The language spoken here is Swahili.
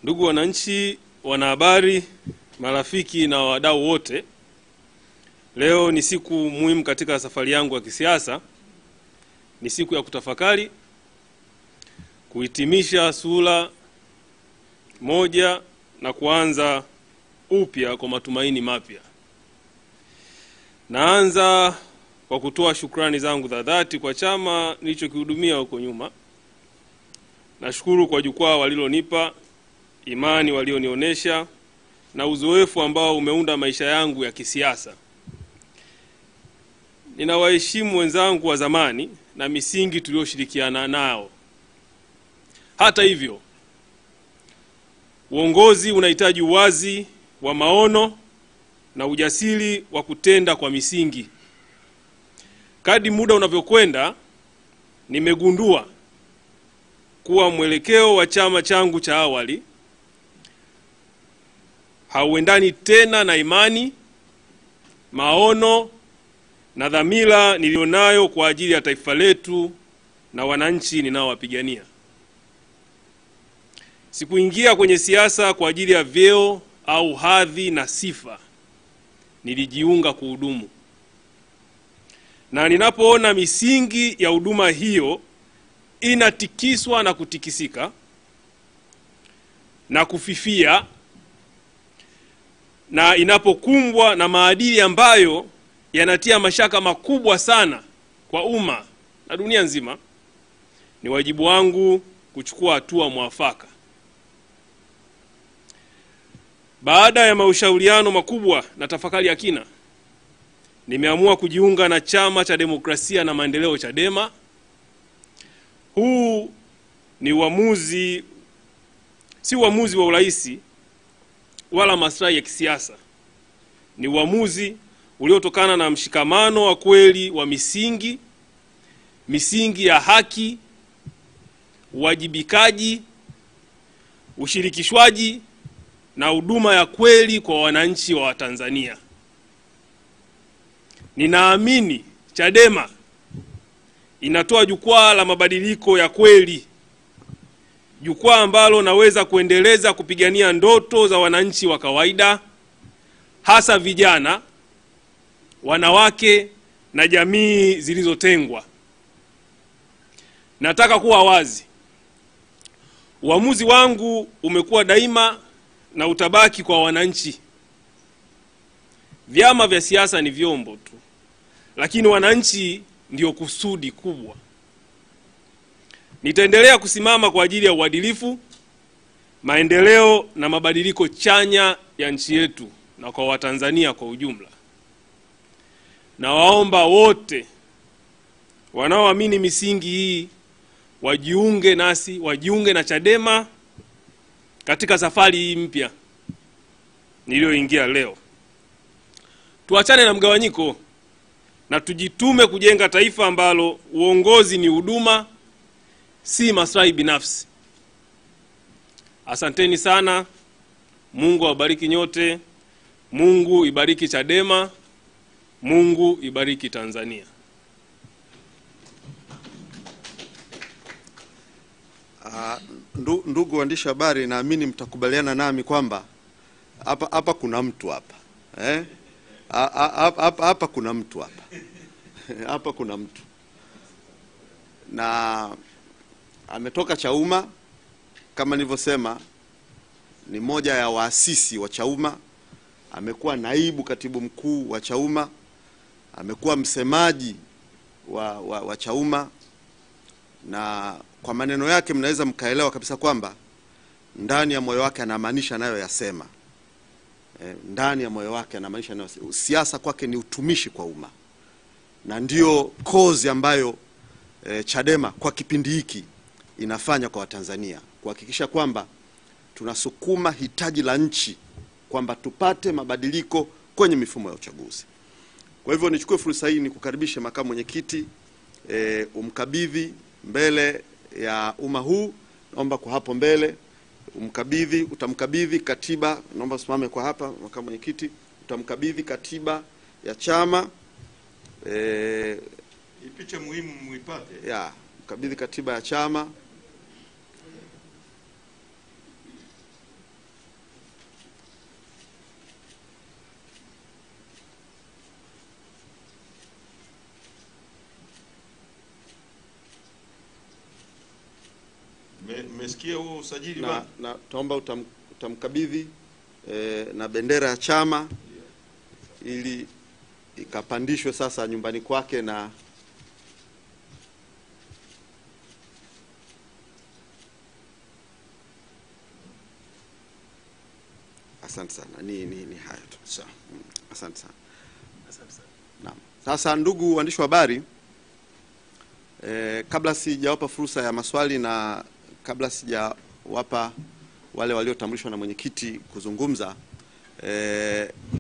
Ndugu wananchi, wanahabari, marafiki na wadau wote, leo ni siku muhimu katika safari yangu ya kisiasa. Ni siku ya kutafakari, kuhitimisha sura moja na kuanza upya kwa matumaini mapya. Naanza kwa kutoa shukrani zangu za dhati kwa chama nilichokihudumia huko nyuma. Nashukuru kwa jukwaa walilonipa, imani walionionyesha na uzoefu ambao umeunda maisha yangu ya kisiasa. Ninawaheshimu wenzangu wa zamani na misingi tulioshirikiana nao. Hata hivyo, uongozi unahitaji uwazi wa maono na ujasiri wa kutenda kwa misingi. Kadri muda unavyokwenda, nimegundua kuwa mwelekeo wa chama changu cha awali hauendani tena na imani, maono na dhamira nilionayo kwa ajili ya taifa letu na wananchi ninaowapigania. Sikuingia kwenye siasa kwa ajili ya vyeo au hadhi na sifa. Nilijiunga kuhudumu. Na ninapoona misingi ya huduma hiyo inatikiswa na kutikisika na kufifia, na inapokumbwa na maadili ambayo yanatia mashaka makubwa sana kwa umma na dunia nzima, ni wajibu wangu kuchukua hatua mwafaka. Baada ya mashauriano makubwa na tafakari ya kina, nimeamua kujiunga na Chama cha Demokrasia na Maendeleo, Chadema. Huu ni uamuzi, si uamuzi wa uraisi wala maslahi ya kisiasa. Ni uamuzi uliotokana na mshikamano wa kweli wa misingi ya haki, uwajibikaji, ushirikishwaji na huduma ya kweli kwa wananchi wa Tanzania. Ninaamini Chadema inatoa jukwaa la mabadiliko ya kweli, jukwaa ambalo naweza kuendeleza kupigania ndoto za wananchi wa kawaida, hasa vijana, wanawake na jamii zilizotengwa. Nataka kuwa wazi. Uamuzi wangu umekuwa daima na utabaki kwa wananchi. Vyama vya siasa ni vyombo tu, lakini wananchi ndio kusudi kubwa. Nitaendelea kusimama kwa ajili ya uadilifu, maendeleo na mabadiliko chanya ya nchi yetu na kwa Watanzania kwa ujumla. Na waomba wote wanaoamini misingi hii wajiunge nasi, wajiunge na Chadema katika safari hii mpya niliyoingia leo. Tuachane na mgawanyiko na tujitume kujenga taifa ambalo uongozi ni huduma, si maslahi binafsi. Asanteni sana. Mungu awabariki nyote. Mungu ibariki Chadema. Mungu ibariki Tanzania. Ndugu waandishi habari, naamini mtakubaliana nami kwamba hapa kuna mtu hapa. Hapa kuna mtu hapa. Hapa kuna mtu. Na ametoka Chauma, kama nilivyosema, ni moja ya waasisi wa Chauma. Amekuwa naibu katibu mkuu wa Chauma, amekuwa msemaji wa Chauma, na kwa maneno yake mnaweza mkaelewa kabisa kwamba ndani ya moyo wake anamaanisha nayo yasema. Ndani ya moyo wake anamaanisha nayo. Siasa kwake ni utumishi kwa umma. Na ndio kozi ambayo Chadema kwa kipindi hiki inafanya kwa Watanzania, kuhakikisha kwamba tunasukuma hitaji la nchi kwamba tupate mabadiliko kwenye mifumo ya uchaguzi. Kwa hivyo nichukue fursa hii nikukaribishe makamu mwenyekiti, umkabidhi mbele ya umma huu. Naomba kwa hapo mbele utamkabidhi katiba. Naomba simame kwa hapa makamu mwenyekiti. Utamkabidhi katiba ya chama. Picha muhimu muipate. Ya, mkabidhi katiba ya chama. Mmesikia huo usajili na tuomba utamkabidhi na bendera ya chama ili ikapandishwe sasa nyumbani kwake. Na asante sana, ni hayo tu. Sawa. Asante sana. Naam. Sasa ndugu waandishi wa habari, kabla sijawapa fursa ya maswali na kabla sijawapa wale waliotambulishwa na mwenyekiti kuzungumza,